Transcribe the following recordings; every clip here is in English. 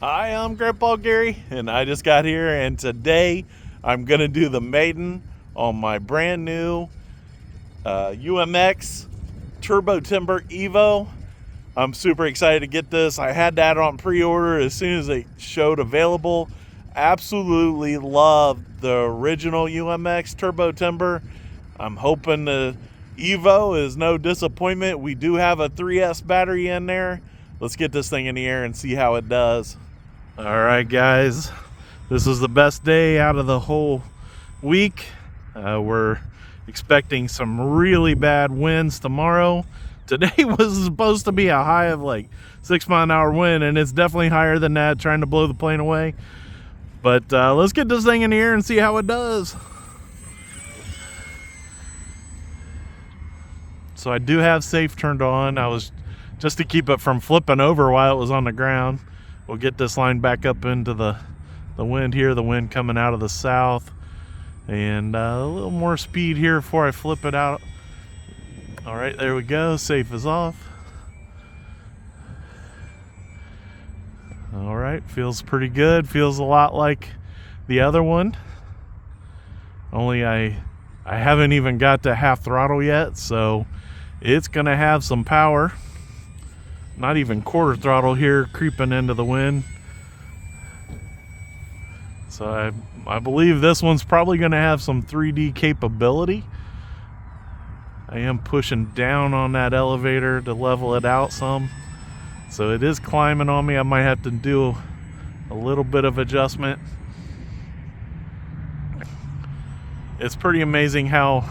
Hi, I'm Grandpa Gary, and I just got here, and today I'm going to do the Maiden on my brand new UMX Turbo Timber Evo. I'm super excited to get this. I had that on pre-order as soon as it showed available. Absolutely love the original UMX Turbo Timber. I'm hoping the Evo is no disappointment. We do have a 3S battery in there. Let's get this thing in the air and see how it does. All right, guys, this is the best day out of the whole week. We're expecting some really bad winds tomorrow. Today was supposed to be a high of like 6 mile an hour wind, and it's definitely higher than that, trying to blow the plane away. But let's get this thing in the air and see how it does. So I do have safe turned on. I was just to keep it from flipping over while it was on the ground. We'll get this line back up into the wind here, the wind coming out of the south, and a little more speed here before I flip it out. All right, there we go. Safe is off. All right, feels pretty good. Feels a lot like the other one. Only I haven't even got to half throttle yet, so it's gonna have some power. Not even quarter throttle here, creeping into the wind. So I believe this one's probably going to have some 3D capability. I am pushing down on that elevator to level it out some. So it is climbing on me. I might have to do a little bit of adjustment. It's pretty amazing how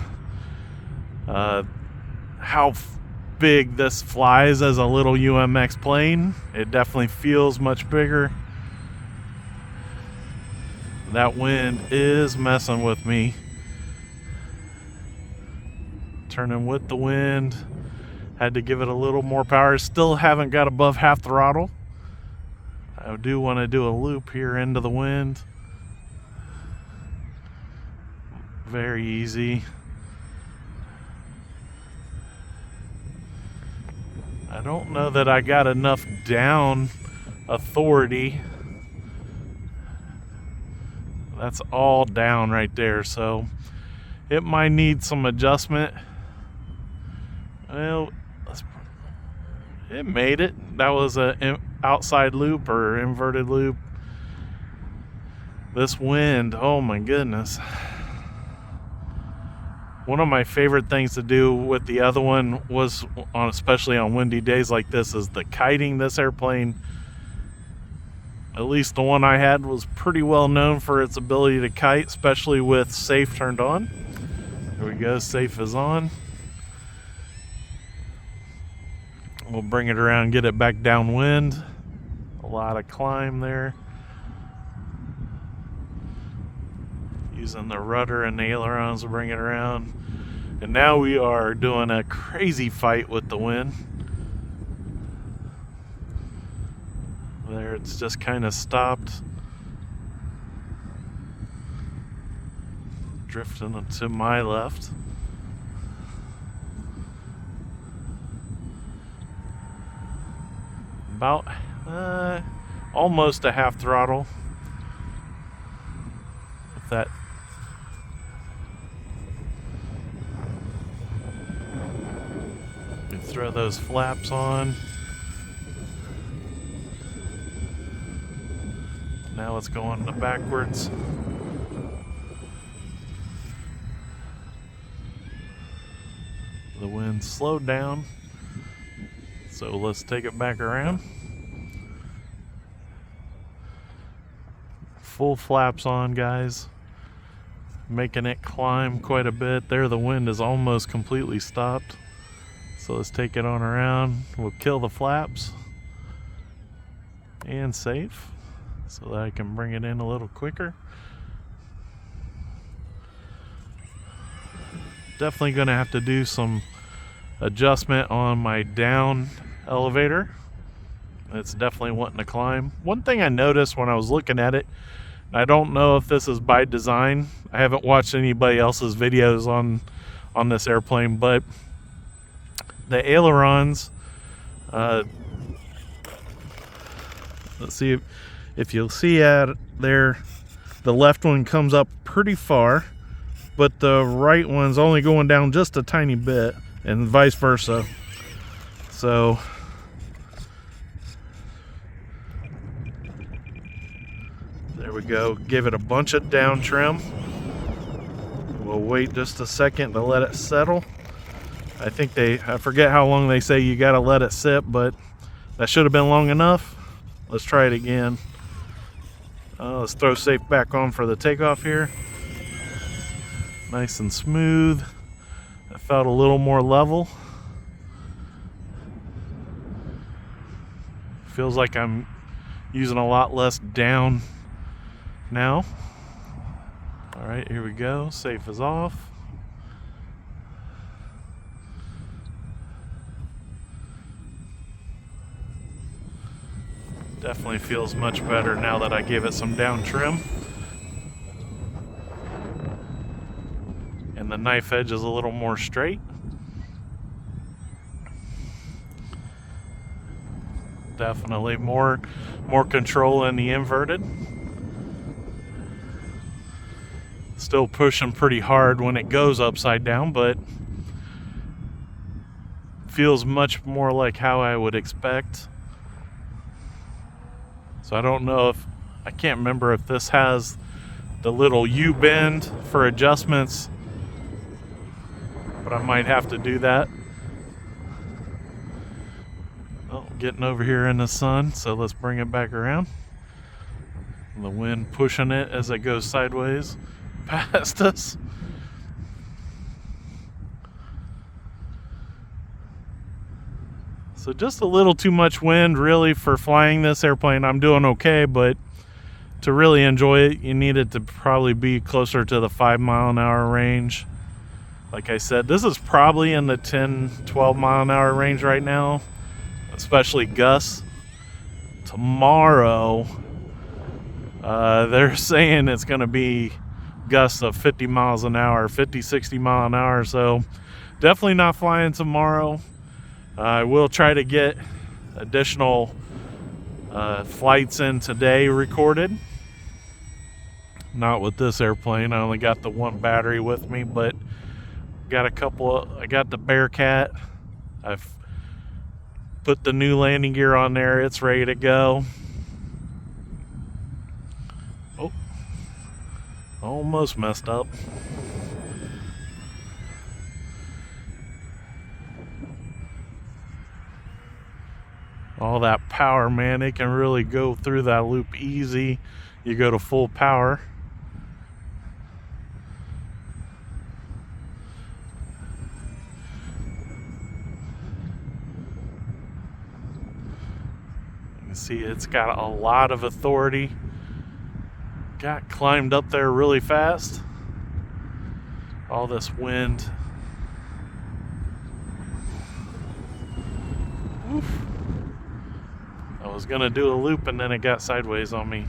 big this flies as a little UMX plane. It definitely feels much bigger. That wind is messing with me. Turning with the wind. Had to give it a little more power. Still haven't got above half throttle. I do want to do a loop here into the wind. Very easy. I don't know that I got enough down authority. That's all down right there, so it might need some adjustment. Well, it made it. That was an outside loop or inverted loop. This wind, oh my goodness. One of my favorite things to do with the other one was, especially on windy days like this, is the kiting. This airplane, at least the one I had, was pretty well known for its ability to kite, especially with safe turned on. There we go, safe is on. We'll bring it around, get it back downwind. A lot of climb there. Using the rudder and the ailerons to bring it around. And now we are doing a crazy fight with the wind. There, it's just kind of stopped. Drifting to my left. About almost a half throttle. If that. Throw those flaps on. Now let's go on to backwards. The wind slowed down, so let's take it back around. Full flaps on, guys. Making it climb quite a bit. There, the wind is almost completely stopped. So let's take it on around. We'll kill the flaps and safe so that I can bring it in a little quicker. Definitely going to have to do some adjustment on my down elevator. It's definitely wanting to climb. One thing I noticed when I was looking at it, I don't know if this is by design. I haven't watched anybody else's videos on this airplane, but the ailerons, let's see, If you'll see at there, the left one comes up pretty far, but the right one's only going down just a tiny bit, and vice versa. So there we go. Give it a bunch of down trim. We'll wait just a second to let it settle. I forget how long they say you gotta let it sit, but that should have been long enough. Let's try it again. Let's throw safe back on for the takeoff here. Nice and smooth. It felt a little more level. Feels like I'm using a lot less down now. All right, here we go. Safe is off. Definitely feels much better now that I gave it some down trim. And the knife edge is a little more straight. Definitely more control in the inverted. Still pushing pretty hard when it goes upside down, but feels much more like how I would expect. So I don't know I can't remember if this has the little U-bend for adjustments, but I might have to do that. Oh, getting over here in the sun, so let's bring it back around. And the wind pushing it as it goes sideways past us. So just a little too much wind really for flying this airplane. I'm doing okay, but to really enjoy it, you need it to probably be closer to the 5 mile an hour range. Like I said, this is probably in the 10-12 mile an hour range right now, especially gusts. Tomorrow, they're saying it's going to be gusts of 50 miles an hour, 50-60 mile an hour. So definitely not flying tomorrow. I will try to get additional flights in today recorded. Not with this airplane. I only got the one battery with me, but got I got the Bearcat. I've put the new landing gear on there. It's ready to go. Oh, almost messed up. All that power, man, it can really go through that loop easy. You go to full power. You can see it's got a lot of authority. Got climbed up there really fast. All this wind. Oof. I was gonna do a loop and then it got sideways on me.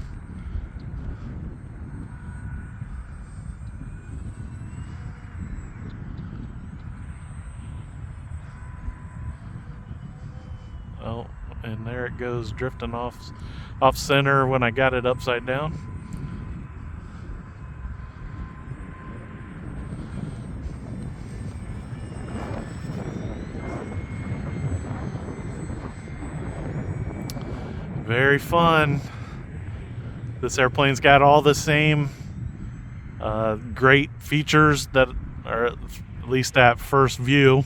Oh, and there it goes, drifting off center when I got it upside down. Very fun. This airplane's got all the same great features that are, at least at first view,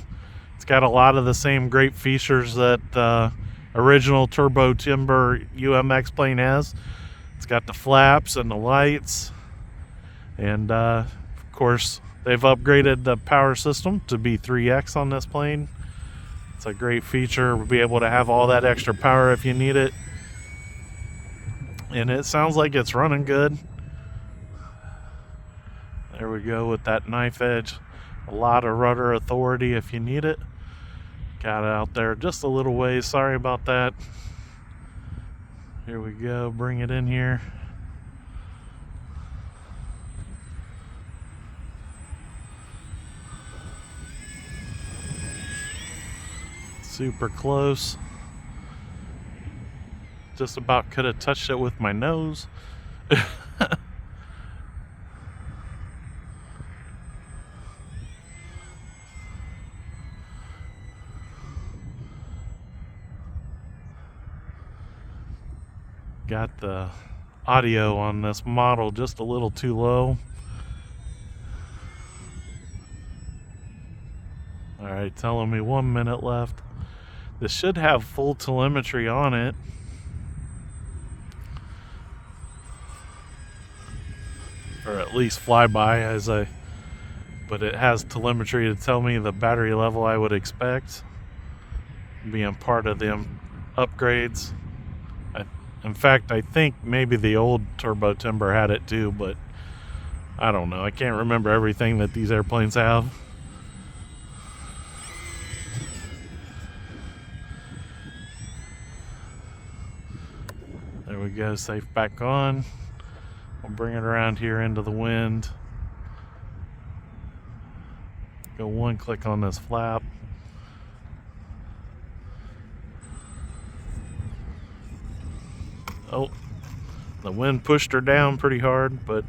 it's got a lot of the same great features that original Turbo Timber UMX plane has. It's got the flaps and the lights, and of course they've upgraded the power system to be 3X on this plane. It's a great feature. We'll be able to have all that extra power if you need it. And it sounds like it's running good. There we go with that knife edge. A lot of rudder authority if you need it. Got it out there just a little ways. Sorry about that. Here we go. Bring it in here. Super close. Just about could have touched it with my nose. Got the audio on this model just a little too low. Alright, telling me 1 minute left. This should have full telemetry on it. Or at least flyby but it has telemetry to tell me the battery level I would expect, being part of the upgrades. In fact, I think maybe the old Turbo Timber had it too, but I don't know. I can't remember everything that these airplanes have. There we go, safe back on. We'll bring it around here into the wind. Go one click on this flap. Oh, the wind pushed her down pretty hard, but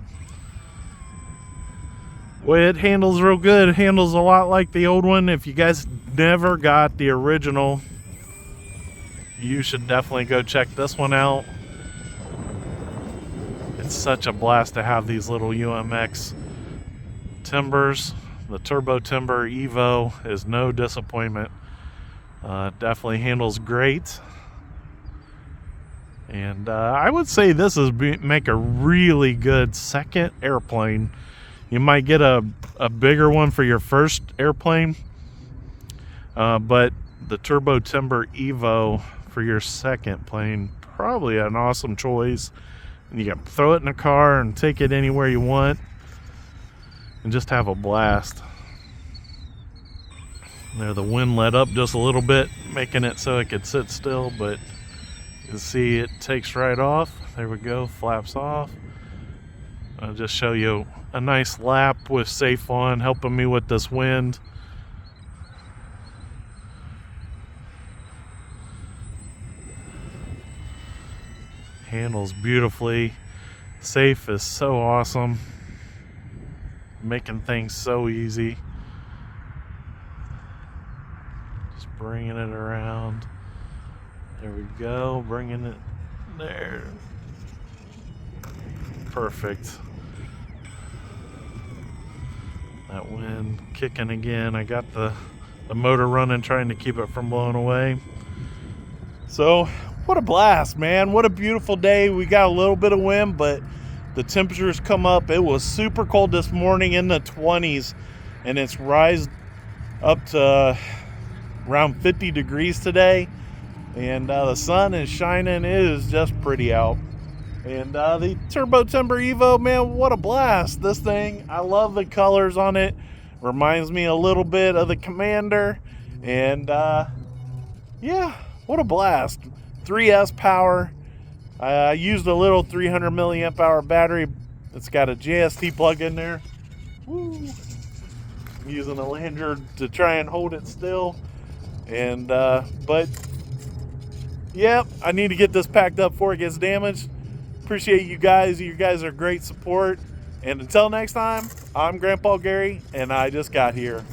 boy, it handles real good. It handles a lot like the old one. If you guys never got the original, you should definitely go check this one out. It's such a blast to have these little UMX timbers. The Turbo Timber Evo is no disappointment. Definitely handles great. And I would say this is make a really good second airplane. You might get a bigger one for your first airplane, but the Turbo Timber Evo for your second plane, probably an awesome choice. And you can throw it in a car and take it anywhere you want and just have a blast. There, the wind let up just a little bit, making it so it could sit still, but you can see it takes right off. There we go, flaps off. I'll just show you a nice lap with safe on, helping me with this wind. Handles beautifully. Safe is so awesome. Making things so easy. Just bringing it around. There we go, bringing it there. Perfect. That wind kicking again. I got the motor running, trying to keep it from blowing away. So, what a blast, man. What a beautiful day. We got a little bit of wind, but the temperatures come up. It was super cold this morning, in the 20s, and it's rised up to around 50 degrees today. And the sun is shining. It is just pretty out. And the Turbo Timber Evo, man, what a blast. This thing, I love the colors on it. Reminds me a little bit of the Commander. And yeah, what a blast. 3S power. I used a little 300 milliamp hour battery. It's got a JST plug in there. Woo. I'm using a lanyard to try and hold it still. And but yep, I need to get this packed up before it gets damaged. Appreciate you guys. You guys are great support. And until next time, I'm Grandpa Gary, and I just got here.